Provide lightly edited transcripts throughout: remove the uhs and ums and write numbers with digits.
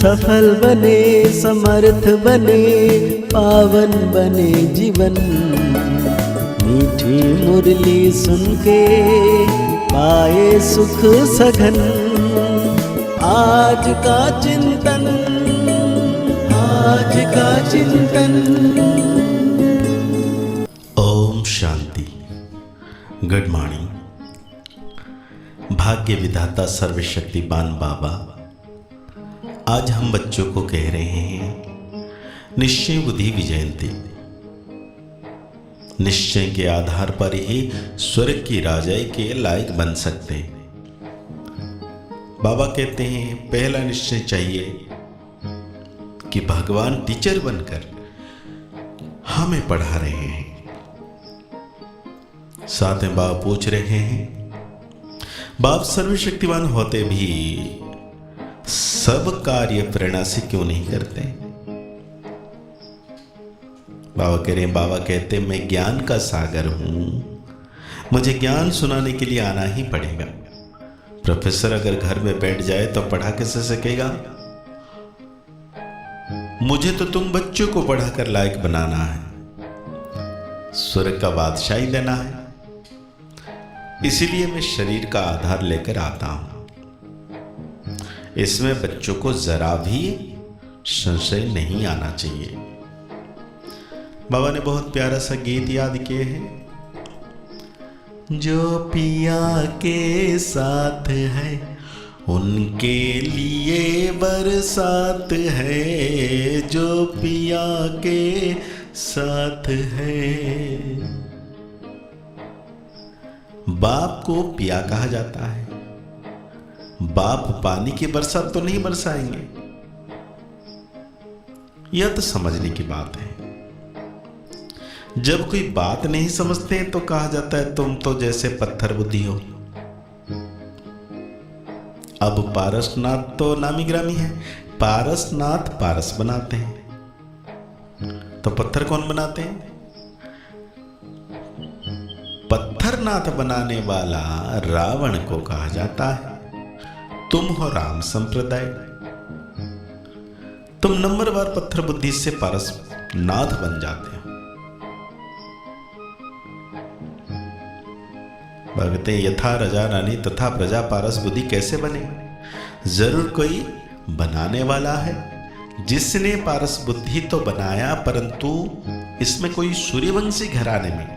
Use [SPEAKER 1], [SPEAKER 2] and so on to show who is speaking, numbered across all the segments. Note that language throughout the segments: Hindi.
[SPEAKER 1] सफल बने, समर्थ बने, पावन बने जीवन। मीठी मुरली सुन के पाए सुख सघन। आज का चिंतन, आज का चिंतन।
[SPEAKER 2] ओम शांति। Good morning. भाग्य विधाता सर्वशक्तिमान बाबा, आज हम बच्चों को कह रहे हैं निश्चय बुद्धि विजयंती। निश्चय के आधार पर ही स्वर्ग की राजाई के लायक बन सकते हैं। बाबा कहते हैं पहला निश्चय चाहिए कि भगवान टीचर बनकर हमें पढ़ा रहे हैं। साथ में बाबा पूछ रहे हैं, बाप सर्वशक्तिमान होते भी सब कार्य प्रेरणा से क्यों नहीं करते? बाबा कह रहे हैं, बाबा कहते हैं मैं ज्ञान का सागर हूं, मुझे ज्ञान सुनाने के लिए आना ही पड़ेगा। प्रोफेसर अगर घर में बैठ जाए तो पढ़ा कैसे सकेगा? मुझे तो तुम बच्चों को पढ़ाकर लायक बनाना है, स्वर्ग का बादशाही देना है। इसीलिए मैं शरीर का आधार लेकर आता हूं। इसमें बच्चों को जरा भी संशय नहीं आना चाहिए। बाबा ने बहुत प्यारा सा गीत याद किए हैं, जो पिया के साथ है उनके लिए बरसात है, जो पिया के साथ है। बाप को पिया कहा जाता है। बाप पानी की बरसात तो नहीं बरसाएंगे, यह तो समझने की बात है। जब कोई बात नहीं समझते तो कहा जाता है तुम तो जैसे पत्थर बुद्धि हो। अब पारसनाथ तो नामी ग्रामी है, पारसनाथ पारस बनाते हैं, तो पत्थर कौन बनाते हैं? पत्थरनाथ बनाने वाला रावण को कहा जाता है तुम हो राम संप्रदाय। तुम नंबरवार पत्थर बुद्धि से पारसनाथ बन जाते हो। भगते यथा राजा रानी तथा प्रजा पारस बुद्धि कैसे बने? जरूर कोई बनाने वाला है जिसने पारस बुद्धि तो बनाया, परंतु इसमें कोई सूर्यवंशी घराने में,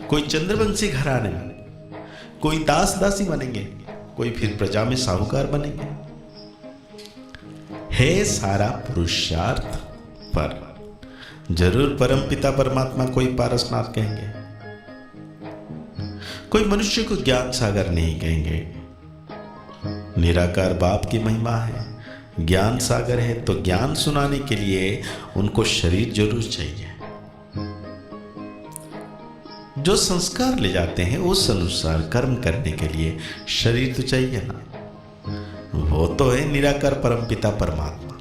[SPEAKER 2] कोई चंद्रवंशी घराने में, कोई दास दासी बनेंगे, कोई फिर प्रजा में साहूकार बनेंगे। है सारा पुरुषार्थ पर। जरूर परमपिता परमात्मा कोई पारसनाथ कहेंगे, कोई मनुष्य को ज्ञान सागर नहीं कहेंगे। निराकार बाप की महिमा है, ज्ञान सागर है, तो ज्ञान सुनाने के लिए उनको शरीर जरूर चाहिए। जो संस्कार ले जाते हैं उस अनुसार कर्म करने के लिए शरीर तो चाहिए ना। वो तो है निराकार परमपिता परमात्मा,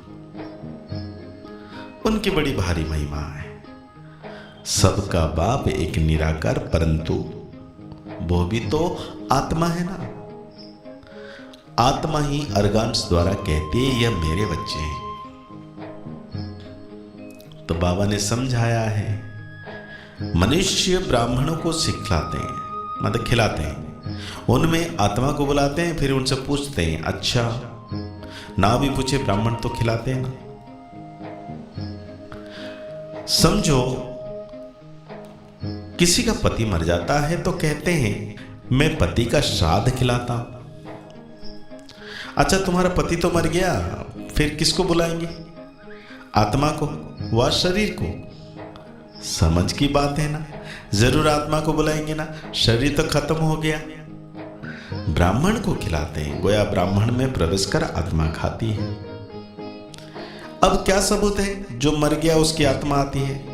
[SPEAKER 2] उनकी बड़ी भारी महिमा है। सबका बाप एक निराकार, परंतु वो भी तो आत्मा है ना। आत्मा ही अर्गान्स द्वारा कहती है यह मेरे बच्चे हैं। तो बाबा ने समझाया है, मनुष्य ब्राह्मणों को सिखलाते हैं, मतलब खिलाते हैं, उनमें आत्मा को बुलाते हैं, फिर उनसे पूछते हैं, अच्छा ना भी पूछे ब्राह्मण तो खिलाते हैं ना। समझो किसी का पति मर जाता है तो कहते हैं मैं पति का श्राद्ध खिलाता हूं। अच्छा तुम्हारा पति तो मर गया, फिर किसको बुलाएंगे? आत्मा को व शरीर को। समझ की बात है ना, जरूर आत्मा को बुलाएंगे ना, शरीर तो खत्म हो गया। ब्राह्मण को खिलाते हैं, गोया ब्राह्मण में प्रवेश कर आत्मा खाती है। अब क्या सबूत है जो मर गया उसकी आत्मा आती है?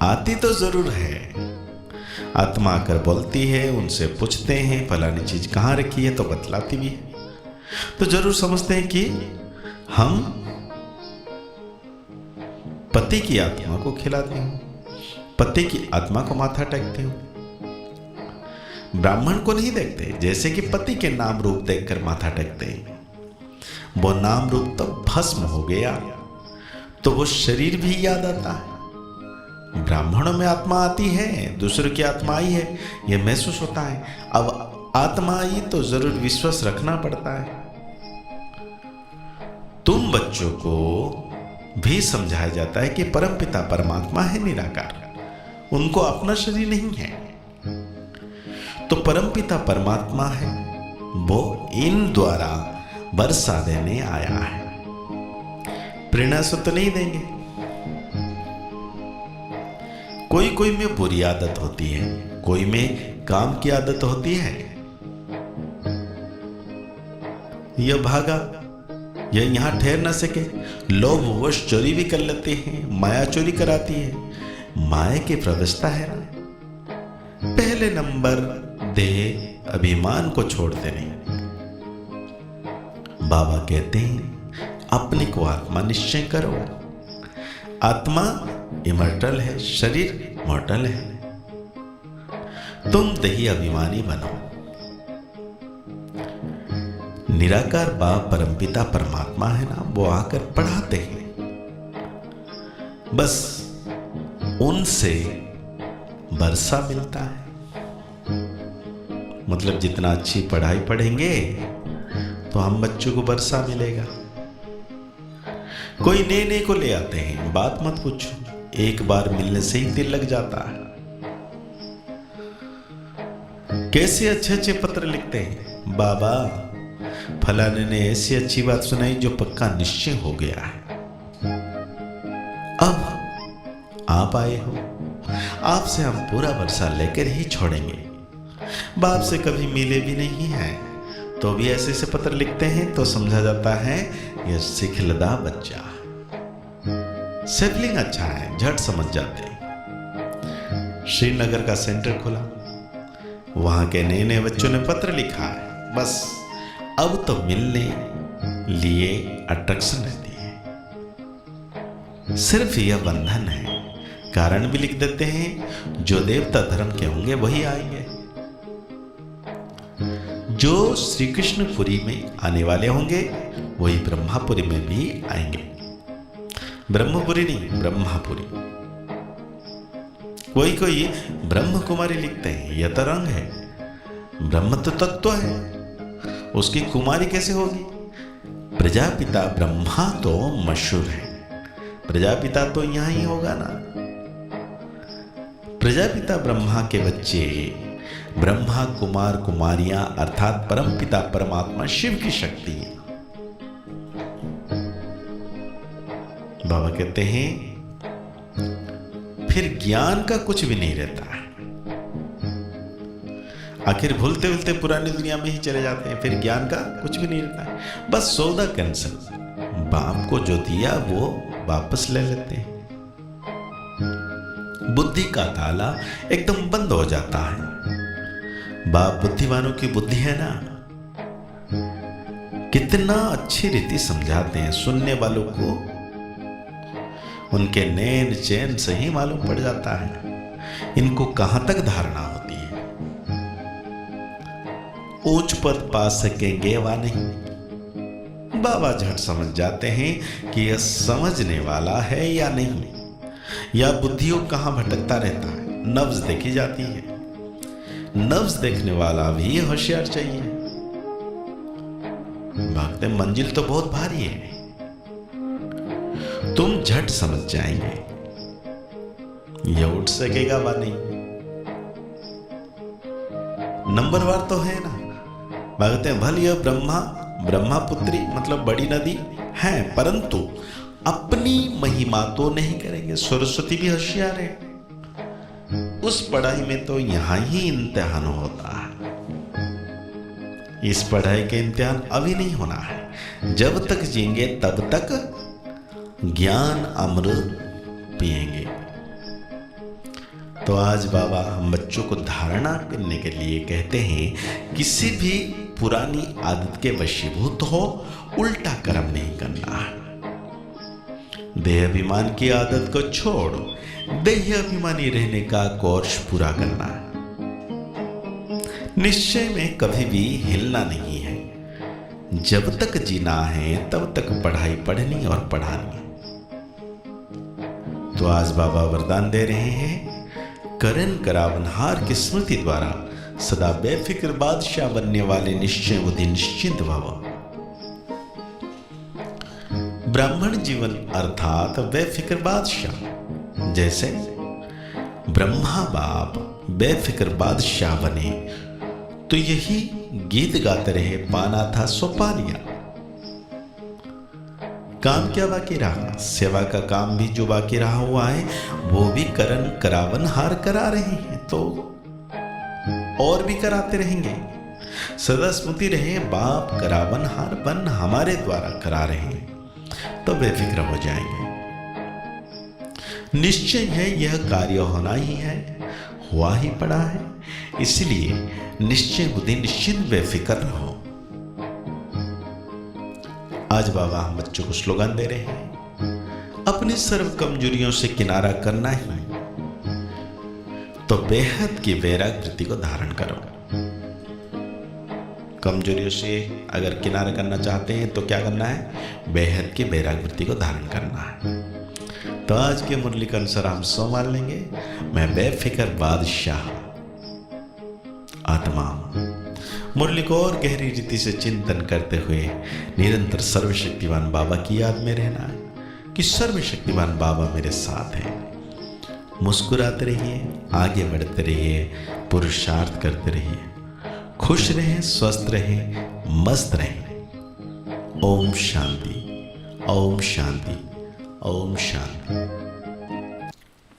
[SPEAKER 2] आती तो जरूर है। आत्मा आकर बोलती है, उनसे पूछते हैं फलानी चीज कहां रखी है तो बतलाती भी है। तो जरूर समझते हैं कि हम पति की आत्मा को खिलाते हूं, पति की आत्मा को माथा टेकते हूं। ब्राह्मण को नहीं देखते, जैसे कि पति के नाम रूप देखकर माथा टेकते हैं। वो नाम रूप तो भस्म हो गया, तो वो शरीर भी याद आता है। ब्राह्मणों में आत्मा आती है, दूसरों की आत्मा आई है, यह महसूस होता है। अब आत्मा आई तो जरूर विश्वास रखना पड़ता है। तुम बच्चों को भी समझाया जाता है कि परमपिता परमात्मा है निराकार, उनको अपना शरीर नहीं है। तो परमपिता परमात्मा है, वो इन द्वारा वर्षा देने आया है। प्रेरणा से तो नहीं देंगे। कोई कोई में बुरी आदत होती है, कोई में काम की आदत होती है। यह भागा, यह यहां ठहर न सके, लोभ वश चोरी भी कर लेते हैं, माया चोरी कराती है। माया की प्रवस्था है ना। पहले नंबर देह अभिमान को छोड़ते नहीं। बाबा कहते हैं अपने को आत्मा निश्चय करो। आत्मा इमर्टल है, शरीर मॉर्टल है। तुम देही अभिमानी बनो। निराकार बाप परमपिता परमात्मा है ना, वो आकर पढ़ाते हैं। बस उनसे वर्षा मिलता है। मतलब जितना अच्छी पढ़ाई पढ़ेंगे तो हम बच्चों को वर्षा मिलेगा। कोई नए नए को ले आते हैं, बात मत पूछो, एक बार मिलने से ही दिल लग जाता है। कैसे अच्छे अच्छे पत्र लिखते हैं, बाबा फलाने ने ऐसी अच्छी बात सुनाई जो पक्का निश्चय हो गया है। अब आप आए हो, आपसे हम पूरा वर्षा लेकर ही छोड़ेंगे। बाप से कभी मिले भी नहीं हैं, तो भी ऐसे ऐसे पत्र लिखते हैं तो समझा जाता है यह सिखलदा बच्चा। सिबलिंग अच्छा है, झट समझ जाते हैं। श्रीनगर का सेंटर खुला, वहां के नए नए बच्चों ने पत्र लिखा है। बस अब तो मिलने लिए अट्रैक्शन रहती है। सिर्फ यह बंधन है। कारण भी लिख देते हैं, जो देवता धर्म के होंगे वही आएंगे, जो श्री कृष्णपुरी में आने वाले होंगे वही ब्रह्मापुरी में भी आएंगे। ब्रह्मपुरी नहीं, ब्रह्मापुरी। कोई कोई ब्रह्म कुमारी लिखते हैं, यह तो रंग है। ब्रह्म तो तत्व है, उसकी कुमारी कैसे होगी? प्रजापिता ब्रह्मा तो मशहूर है, प्रजापिता तो यहां ही होगा ना। प्रजापिता ब्रह्मा के बच्चे ब्रह्मा कुमार कुमारियां अर्थात परमपिता परमात्मा शिव की शक्ति है। बाबा कहते हैं फिर ज्ञान का कुछ भी नहीं रहता है। आखिर भूलते भूलते पुरानी दुनिया में ही चले जाते हैं, फिर ज्ञान का कुछ भी नहीं रहता है। बस सौदा कैंसिल, बाप को जो दिया वो वापस ले लेते हैं। बुद्धि का ताला एकदम बंद हो जाता है। बाप बुद्धिमानों की बुद्धि है ना, कितना अच्छी रीति समझाते हैं। सुनने वालों को उनके नैन चैन से ही मालूम पड़ जाता है इनको कहां तक धारणा होती है। ऊंच पद पा सकेंगे वा नहीं। बाबा झट समझ जाते हैं कि यह समझने वाला है या नहीं, या बुद्धियों कहां भटकता रहता है। नब्ज देखी जाती है, नब्ज देखने वाला भी होशियार चाहिए। भागते मंजिल तो बहुत भारी है, तुम झट समझ जाएंगे यह उठ सकेगा वा नहीं। नंबरवार तो है ना। भागते हैं भले यह ब्रह्मापुत्री मतलब बड़ी नदी है, परंतु अपनी महिमा तो नहीं करेंगे। सरस्वती भी होशियार है, उस पढ़ाई में तो यहां ही इम्तिहान होता है। इस पढ़ाई के इम्तिहान अभी नहीं होना है। जब तक जिएंगे तब तक ज्ञान अमृत पिएंगे। तो आज बाबा हम बच्चों को धारणा करने के लिए कहते हैं किसी भी पुरानी आदत के वशीभूत हो, उल्टा कर्म नहीं करना है। देह अभिमान की आदत को छोड़ देह अभिमानी रहने का कोर्स पूरा करना है। निश्चय में कभी भी हिलना नहीं है। जब तक जीना है तब तक पढ़ाई पढ़नी और पढ़ानी। तो आज बाबा वरदान दे रहे हैं, करण करावनहार की स्मृति द्वारा सदा बेफिक्र बादशाह बनने वाले निश्चय बुद्धि निश्चिंत भव। ब्राह्मण जीवन अर्थात बेफिक्र बादशाह। जैसे ब्रह्मा बाप बेफिक्र बादशाह बने तो यही गीत गाते रहे, पाना था सो पा लिया। काम क्या बाकी रहा? सेवा का काम भी जो बाकी रहा हुआ है वो भी करण करावनहार करा रहे हैं, तो और भी कराते रहेंगे। सदा स्मृति रहे, बाप करावनहार बन हमारे द्वारा करा रहे हैं, तो बेफिक्र हो जाएंगे। निश्चय है यह कार्य होना ही है, हुआ ही पड़ा है, इसलिए निश्चय बुद्धि निश्चित बेफिक्र रहो। आज बाबा हम बच्चों को स्लोगन दे रहे हैं, अपनी सर्व कमजोरियों से किनारा करना ही तो बेहद की वैराग वृत्ति को धारण करो। कमजोरियों से अगर किनारा करना चाहते हैं तो क्या करना है? बेहद की वैराग वृत्ति को धारण करना है। तो आज के मुरली के अनुसार हम सो मान लेंगे, मैं बेफिक्र बादशाह आत्मा हूं। मुरली को और गहरी रीति से चिंतन करते हुए निरंतर सर्वशक्तिवान बाबा की याद में रहना है कि सर्वशक्तिवान बाबा मेरे साथ हैं। मुस्कुराते रहिए, आगे बढ़ते रहिए, पुरुषार्थ करते रहिए, खुश रहें, स्वस्थ रहें, मस्त रहें। ओम शांति, ओम शांति, ओम शांति।